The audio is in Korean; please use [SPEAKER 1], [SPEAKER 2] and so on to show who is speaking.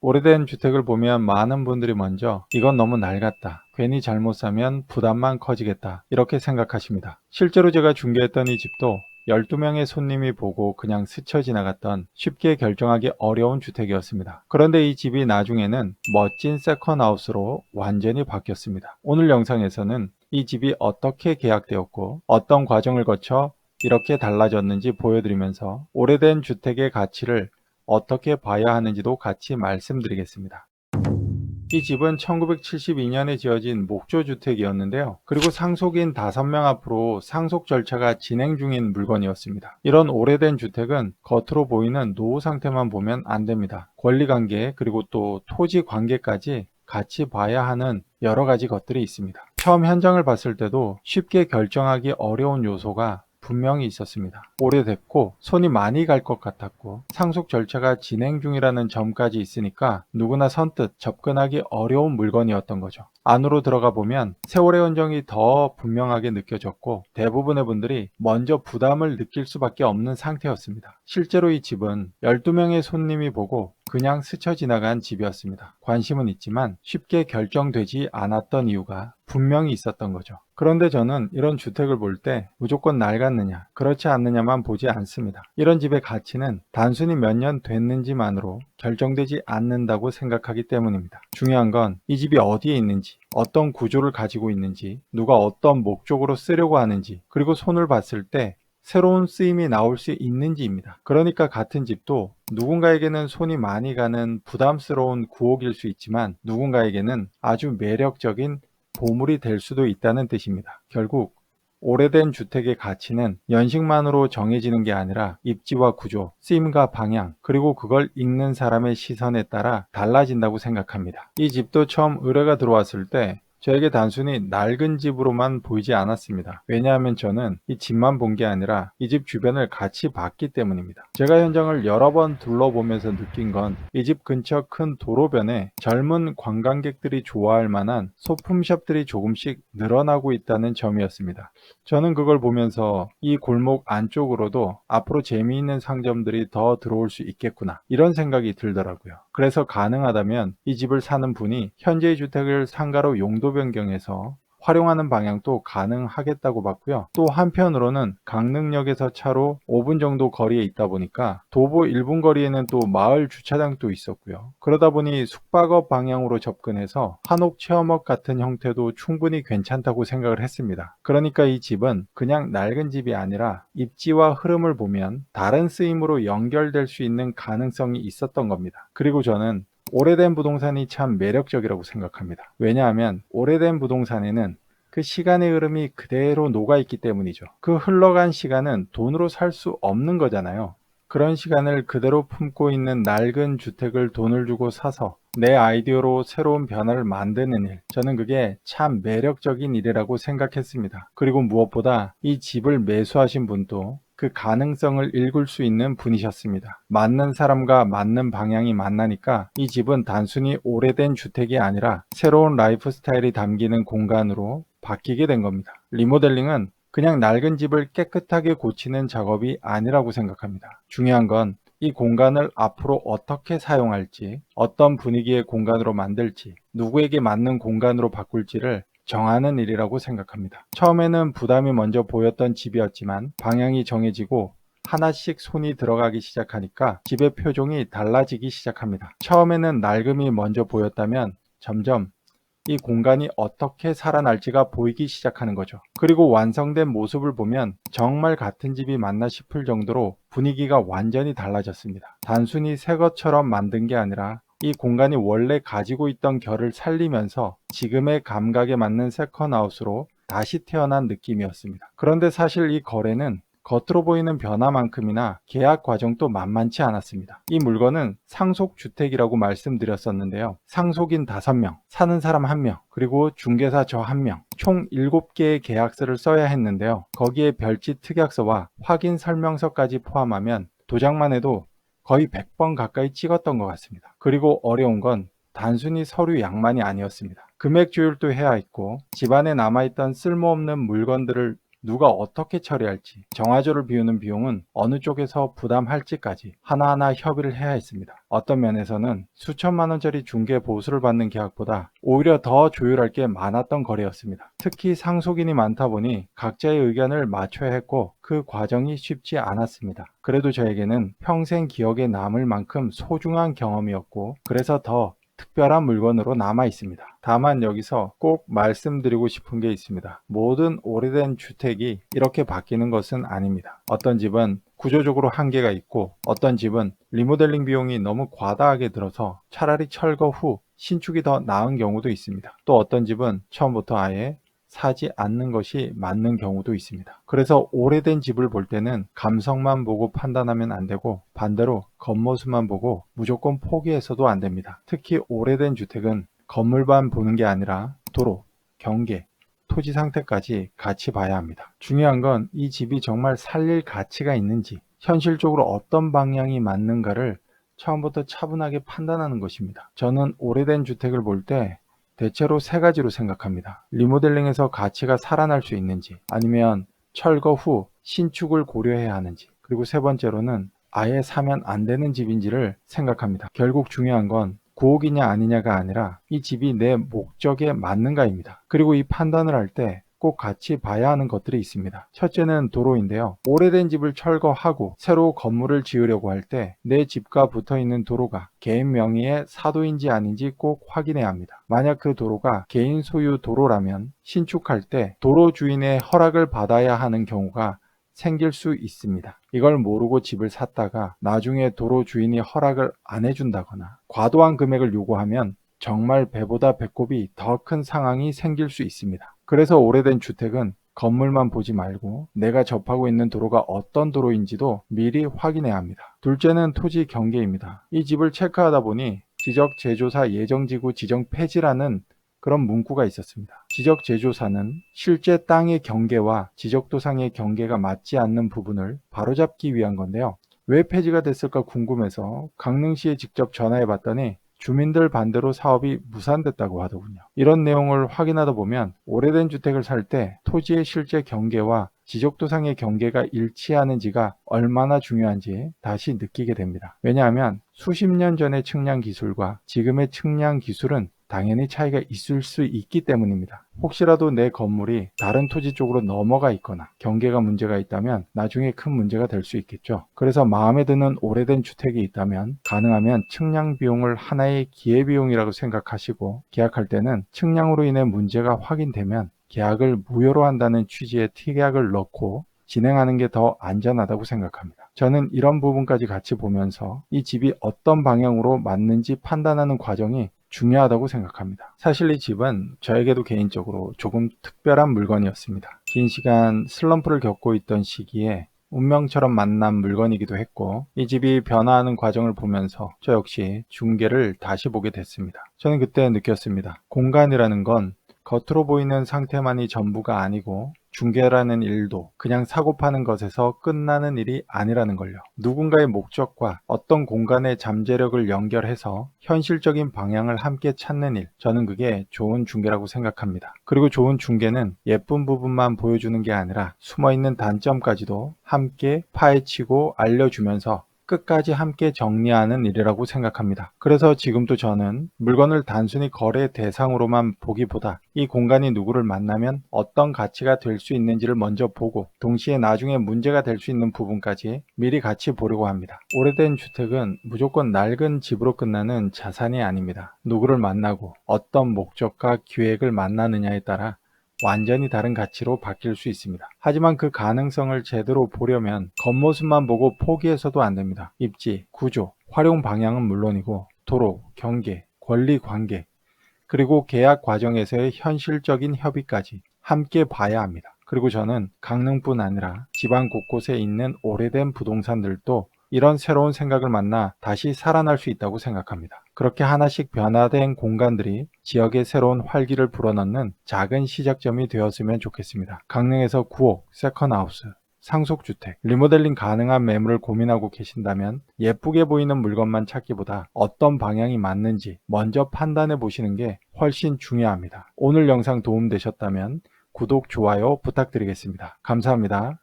[SPEAKER 1] 오래된 주택을 보면 많은 분들이 먼저 이건 너무 낡았다, 괜히 잘못 사면 부담만 커지겠다, 이렇게 생각하십니다. 실제로 제가 중개했던 이 집도 12명의 손님이 보고 그냥 스쳐 지나갔던 쉽게 결정하기 어려운 주택이었습니다. 그런데 이 집이 나중에는 멋진 세컨하우스로 완전히 바뀌었습니다. 오늘 영상에서는 이 집이 어떻게 계약되었고 어떤 과정을 거쳐 이렇게 달라졌는지 보여드리면서 오래된 주택의 가치를 어떻게 봐야 하는지도 같이 말씀드리겠습니다. 이 집은 1972년에 지어진 목조주택이었는데요. 그리고 상속인 5명 앞으로 상속 절차가 진행 중인 물건이었습니다. 이런 오래된 주택은 겉으로 보이는 노후 상태만 보면 안 됩니다. 권리관계 그리고 또 토지 관계까지 같이 봐야 하는 여러 가지 것들이 있습니다. 처음 현장을 봤을 때도 쉽게 결정하기 어려운 요소가 분명히 있었습니다. 오래됐고 손이 많이 갈 것 같았고 상속 절차가 진행 중이라는 점까지 있으니까 누구나 선뜻 접근하기 어려운 물건이었던 거죠. 안으로 들어가 보면 세월의 흔적이 더 분명하게 느껴졌고 대부분의 분들이 먼저 부담을 느낄 수밖에 없는 상태였습니다. 실제로 이 집은 12명의 손님이 보고 그냥 스쳐 지나간 집이었습니다. 관심은 있지만 쉽게 결정되지 않았던 이유가 분명히 있었던 거죠. 그런데 저는 이런 주택을 볼 때 무조건 낡았느냐, 그렇지 않느냐만 보지 않습니다. 이런 집의 가치는 단순히 몇 년 됐는지만으로 결정되지 않는다고 생각하기 때문입니다. 중요한 건 이 집이 어디에 있는지, 어떤 구조를 가지고 있는지, 누가 어떤 목적으로 쓰려고 하는지, 그리고 손을 봤을 때 새로운 쓰임이 나올 수 있는지입니다. 그러니까 같은 집도 누군가에게는 손이 많이 가는 부담스러운 구옥일 수 있지만 누군가에게는 아주 매력적인 보물이 될 수도 있다는 뜻입니다. 결국 오래된 주택의 가치는 연식만으로 정해지는 게 아니라 입지와 구조, 쓰임과 방향, 그리고 그걸 읽는 사람의 시선에 따라 달라진다고 생각합니다. 이 집도 처음 의뢰가 들어왔을 때 저에게 단순히 낡은 집으로만 보이지 않았습니다. 왜냐하면 저는 이 집만 본 게 아니라 이 집 주변을 같이 봤기 때문입니다. 제가 현장을 여러 번 둘러보면서 느낀 건 이 집 근처 큰 도로변에 젊은 관광객들이 좋아할 만한 소품샵들이 조금씩 늘어나고 있다는 점이었습니다. 저는 그걸 보면서 이 골목 안쪽으로도 앞으로 재미있는 상점들이 더 들어올 수 있겠구나, 이런 생각이 들더라고요. 그래서 가능하다면 이 집을 사는 분이 현재의 주택을 상가로 용도 변경해서 활용하는 방향도 가능하겠다고 봤고요. 또 한편으로는 강릉역에서 차로 5분 정도 거리에 있다 보니까 도보 1분 거리에는 또 마을 주차장도 있었고요. 그러다 보니 숙박업 방향으로 접근해서 한옥 체험업 같은 형태도 충분히 괜찮다고 생각을 했습니다. 그러니까 이 집은 그냥 낡은 집이 아니라 입지와 흐름을 보면 다른 쓰임으로 연결될 수 있는 가능성이 있었던 겁니다. 그리고 저는 오래된 부동산이 참 매력적이라고 생각합니다. 왜냐하면 오래된 부동산에는 그 시간의 흐름이 그대로 녹아있기 때문이죠. 그 흘러간 시간은 돈으로 살 수 없는 거잖아요. 그런 시간을 그대로 품고 있는 낡은 주택을 돈을 주고 사서 내 아이디어로 새로운 변화를 만드는 일, 저는 그게 참 매력적인 일이라고 생각했습니다. 그리고 무엇보다 이 집을 매수하신 분도 그 가능성을 읽을 수 있는 분이셨습니다. 맞는 사람과 맞는 방향이 만나니까 이 집은 단순히 오래된 주택이 아니라 새로운 라이프 스타일이 담기는 공간으로 바뀌게 된 겁니다. 리모델링은 그냥 낡은 집을 깨끗하게 고치는 작업이 아니라고 생각합니다. 중요한 건 이 공간을 앞으로 어떻게 사용할지, 어떤 분위기의 공간으로 만들지, 누구에게 맞는 공간으로 바꿀지를 정하는 일이라고 생각합니다. 처음에는 부담이 먼저 보였던 집이었지만 방향이 정해지고 하나씩 손이 들어가기 시작하니까 집의 표정이 달라지기 시작합니다. 처음에는 낡음이 먼저 보였다면 점점 이 공간이 어떻게 살아날지가 보이기 시작하는 거죠. 그리고 완성된 모습을 보면 정말 같은 집이 맞나 싶을 정도로 분위기가 완전히 달라졌습니다. 단순히 새 것처럼 만든 게 아니라 이 공간이 원래 가지고 있던 결을 살리면서 지금의 감각에 맞는 세컨하우스로 다시 태어난 느낌이었습니다. 그런데 사실 이 거래는 겉으로 보이는 변화만큼이나 계약 과정도 만만치 않았습니다. 이 물건은 상속주택이라고 말씀드렸었는데요. 상속인 5명, 사는 사람 1명, 그리고 중개사 저 1명, 총 7개의 계약서를 써야 했는데요. 거기에 별지 특약서와 확인 설명서까지 포함하면 도장만 해도 거의 100번 가까이 찍었던 것 같습니다. 그리고 어려운 건 단순히 서류 양만이 아니었습니다. 금액 조율도 해야 했고 집안에 남아있던 쓸모없는 물건들을 누가 어떻게 처리할지, 정화조를 비우는 비용은 어느 쪽에서 부담할지까지 하나하나 협의를 해야 했습니다. 어떤 면에서는 수천만 원짜리 중개 보수를 받는 계약보다 오히려 더 조율할 게 많았던 거래였습니다. 특히 상속인이 많다 보니 각자의 의견을 맞춰야 했고 그 과정이 쉽지 않았습니다. 그래도 저에게는 평생 기억에 남을 만큼 소중한 경험이었고 그래서 더 특별한 물건으로 남아 있습니다. 다만 여기서 꼭 말씀드리고 싶은 게 있습니다. 모든 오래된 주택이 이렇게 바뀌는 것은 아닙니다. 어떤 집은 구조적으로 한계가 있고 어떤 집은 리모델링 비용이 너무 과다하게 들어서 차라리 철거 후 신축이 더 나은 경우도 있습니다. 또 어떤 집은 처음부터 아예 사지 않는 것이 맞는 경우도 있습니다. 그래서 오래된 집을 볼 때는 감성만 보고 판단하면 안 되고 반대로 겉모습만 보고 무조건 포기해서도 안 됩니다. 특히 오래된 주택은 건물만 보는 게 아니라 도로, 경계, 토지 상태까지 같이 봐야 합니다. 중요한 건 이 집이 정말 살릴 가치가 있는지, 현실적으로 어떤 방향이 맞는가를 처음부터 차분하게 판단하는 것입니다. 저는 오래된 주택을 볼때 대체로 세 가지로 생각합니다. 리모델링에서 가치가 살아날 수 있는지, 아니면 철거 후 신축을 고려해야 하는지, 그리고 세 번째로는 아예 사면 안 되는 집인지를 생각합니다. 결국 중요한 건 구옥이냐 아니냐가 아니라 이 집이 내 목적에 맞는가입니다. 그리고 이 판단을 할 때 꼭 같이 봐야 하는 것들이 있습니다. 첫째는 도로인데요. 오래된 집을 철거하고 새로 건물을 지으려고 할 때 내 집과 붙어 있는 도로가 개인 명의의 사도인지 아닌지 꼭 확인해야 합니다. 만약 그 도로가 개인 소유 도로라면 신축할 때 도로 주인의 허락을 받아야 하는 경우가 생길 수 있습니다. 이걸 모르고 집을 샀다가 나중에 도로 주인이 허락을 안 해준다거나 과도한 금액을 요구하면 정말 배보다 배꼽이 더 큰 상황이 생길 수 있습니다. 그래서 오래된 주택은 건물만 보지 말고 내가 접하고 있는 도로가 어떤 도로인지도 미리 확인해야 합니다. 둘째는 토지 경계입니다. 이 집을 체크하다 보니 지적 제조사 예정지구 지정 폐지라는 그런 문구가 있었습니다. 지적 제조사는 실제 땅의 경계와 지적도상의 경계가 맞지 않는 부분을 바로잡기 위한 건데요. 왜 폐지가 됐을까 궁금해서 강릉시에 직접 전화해 봤더니 주민들 반대로 사업이 무산됐다고 하더군요. 이런 내용을 확인하다 보면 오래된 주택을 살 때 토지의 실제 경계와 지적도상의 경계가 일치하는지가 얼마나 중요한지 다시 느끼게 됩니다. 왜냐하면 수십 년 전의 측량 기술과 지금의 측량 기술은 당연히 차이가 있을 수 있기 때문입니다. 혹시라도 내 건물이 다른 토지 쪽으로 넘어가 있거나 경계가 문제가 있다면 나중에 큰 문제가 될 수 있겠죠. 그래서 마음에 드는 오래된 주택이 있다면 가능하면 측량 비용을 하나의 기회비용이라고 생각하시고 계약할 때는 측량으로 인해 문제가 확인되면 계약을 무효로 한다는 취지의 특약을 넣고 진행하는 게 더 안전하다고 생각합니다. 저는 이런 부분까지 같이 보면서 이 집이 어떤 방향으로 맞는지 판단하는 과정이 중요하다고 생각합니다. 사실 이 집은 저에게도 개인적으로 조금 특별한 물건이었습니다. 긴 시간 슬럼프를 겪고 있던 시기에 운명처럼 만난 물건이기도 했고 이 집이 변화하는 과정을 보면서 저 역시 중개를 다시 보게 됐습니다. 저는 그때 느꼈습니다. 공간이라는 건 겉으로 보이는 상태만이 전부가 아니고 중개라는 일도 그냥 사고 파는 것에서 끝나는 일이 아니라는 걸요. 누군가의 목적과 어떤 공간의 잠재력을 연결해서 현실적인 방향을 함께 찾는 일, 저는 그게 좋은 중개라고 생각합니다. 그리고 좋은 중개는 예쁜 부분만 보여주는 게 아니라 숨어있는 단점까지도 함께 파헤치고 알려주면서 끝까지 함께 정리하는 일이라고 생각합니다. 그래서 지금도 저는 물건을 단순히 거래 대상으로만 보기보다 이 공간이 누구를 만나면 어떤 가치가 될 수 있는지를 먼저 보고 동시에 나중에 문제가 될 수 있는 부분까지 미리 같이 보려고 합니다. 오래된 주택은 무조건 낡은 집으로 끝나는 자산이 아닙니다. 누구를 만나고 어떤 목적과 기획을 만나느냐에 따라 완전히 다른 가치로 바뀔 수 있습니다. 하지만 그 가능성을 제대로 보려면 겉모습만 보고 포기해서도 안 됩니다. 입지, 구조, 활용 방향은 물론이고 도로, 경계, 권리 관계, 그리고 계약 과정에서의 현실적인 협의까지 함께 봐야 합니다. 그리고 저는 강릉뿐 아니라 지방 곳곳에 있는 오래된 부동산들도 이런 새로운 생각을 만나 다시 살아날 수 있다고 생각합니다. 그렇게 하나씩 변화된 공간들이 지역의 새로운 활기를 불어넣는 작은 시작점이 되었으면 좋겠습니다. 강릉에서 9억, 세컨하우스, 상속주택, 리모델링 가능한 매물을 고민하고 계신다면 예쁘게 보이는 물건만 찾기보다 어떤 방향이 맞는지 먼저 판단해 보시는 게 훨씬 중요합니다. 오늘 영상 도움되셨다면 구독, 좋아요 부탁드리겠습니다. 감사합니다.